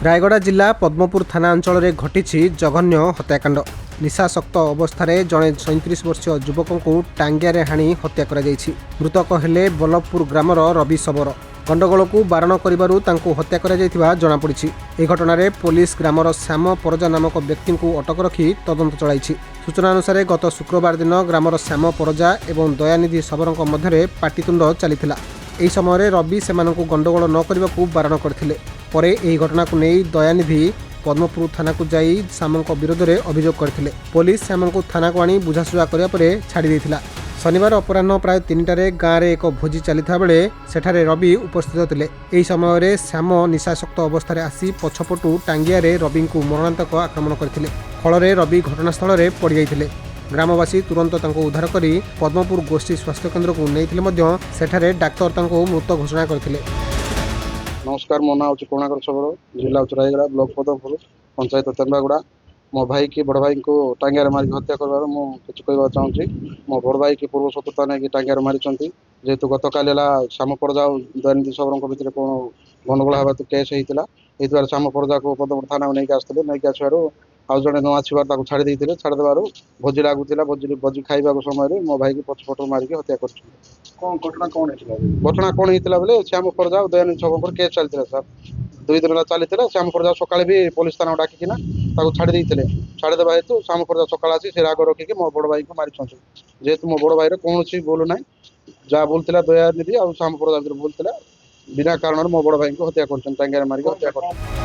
रायगड़ा जिला पद्मपुर थाना अंचल में घटी जघन्य हत्याकांड। निशाशक्त अवस्था जड़े 37 वर्षीय युवक को टांगिया हाणी हत्या कर मृतक हेले बल्लभपुर ग्रामर रवि शबर। गंडगोल को बारण कर हत्या कर जमापड़ी। यह घटना पुलिस ग्रामर श्याम परजा नामक व्यक्ति को अटक रखी तदंत चलाई। सूचना अनुसार गत शुक्रवार दिन ग्रामर श्याम परजा और दयानिधि शबर मध्य पाटितुंड चली। यह समय रवि से गंडगोल न करने को बारण करते। परे यह घटना को नहीं दयानिधि पद्मपुर थाना को जाई श्याम विरोध में अभियोग करते। पुलिस श्याम को थाना को आनी बुझासुझा करने छाड़ी देथिला। शनिवार अपराह्न प्राय 3टारे गाँव में एक भोजी चलता बेले सेठारे रवि उपस्थित थे। यह समय श्याम निशाशक्त अवस्था आसी पछपटू टांगिया रवि को मरणांतक आक्रमण करते। फल रवि घटनास्थल में पड़ जाते। ग्रामवासी तुरंत उद्धार कर पद्मपुर गोष्ठी स्वास्थ्य केन्द्र को नहीं सेठारे डाक्तर मृत घोषणा करते। नमस्कार, मो ना हूँ करुणाकर शबर, जिला रायगड़ा, ब्लॉक पद्मपुर, पंचायत तेंबागुड़ा। मो भाई की बड़ भाई को टांगिया मारिक हत्या कर मुझे कहना चाहूँगी। मो बड़ भाई की पूर्व शत्रुता नहीं टांगिया मारी जेहेतु गत काल श्याम परजा और दयानिधि शबर भितर कौन गंडगोल हवा केस होता है। श्याम परजा को पद्मपुर थाना नहीं आसते नहीं आसवर आउ जड़े नुआ छुआ छाड़ी छाड़देव भोजी लगुला भोजी खाइबा समय मो भाई की पछपट मारिक हत्या कर घटना कौन होता बोले श्याम परजा और दयानिधि शबर केस चलता सर 2 दिन चलता। श्याम परजा सकाଳେ भी पुलिस थाना डाकिना छाड़ी छाड़देवा हेतु श्याम परजा सकाल आसी से राग रखिक मो बड़ भाई को मारी। जेहेतु मो बड़ भाई कौन भूल ना जहाँ भूलता दयानिधि और श्याम परजा भूलता बिना कारण मो बड़ भाई को हत्या कर मारिक हत्या कर।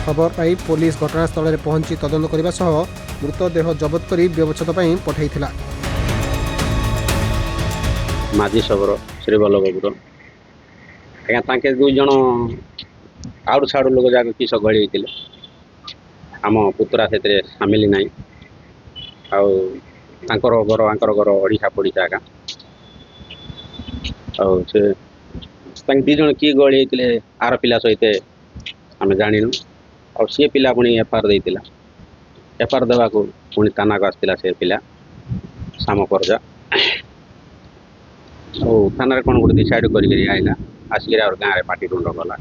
खबर पाई पुलिस घटनास्थल में पहुंची तदंत करने सह मृतदेह जबत कर व्यवच्छेद पठाई। माझी शबर श्री बल्लभपुर आज्ञा ताके 2 जन आड़ू छाड़ू लोक जाक किस गली होते आम पुतरा से सामिल ना आर घर ओडिशा पड़ीसा आका से 2 जन किए गली होते आर पिला सहित आम जाणु और सी पिला पुणी एफआईआर देता एफआईआर देवा पुणी थाना को आसला से पिला श्याम परजा थाना कौन गोटे डिसाइड कर आसिक गाँव में पाटितुंड गला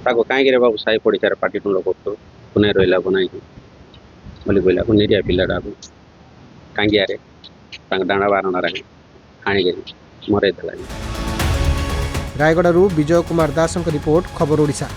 कहीं बाबू साई पड़ीसा पाटितुंड कर पुणे रहा को नहीं बोली कहला निरिया पिलाटा को टांगिया डाणा बारणा हाणिक मरईदेला। रायगड़ू विजय कुमार दास रिपोर्ट, खबर ओडिशा।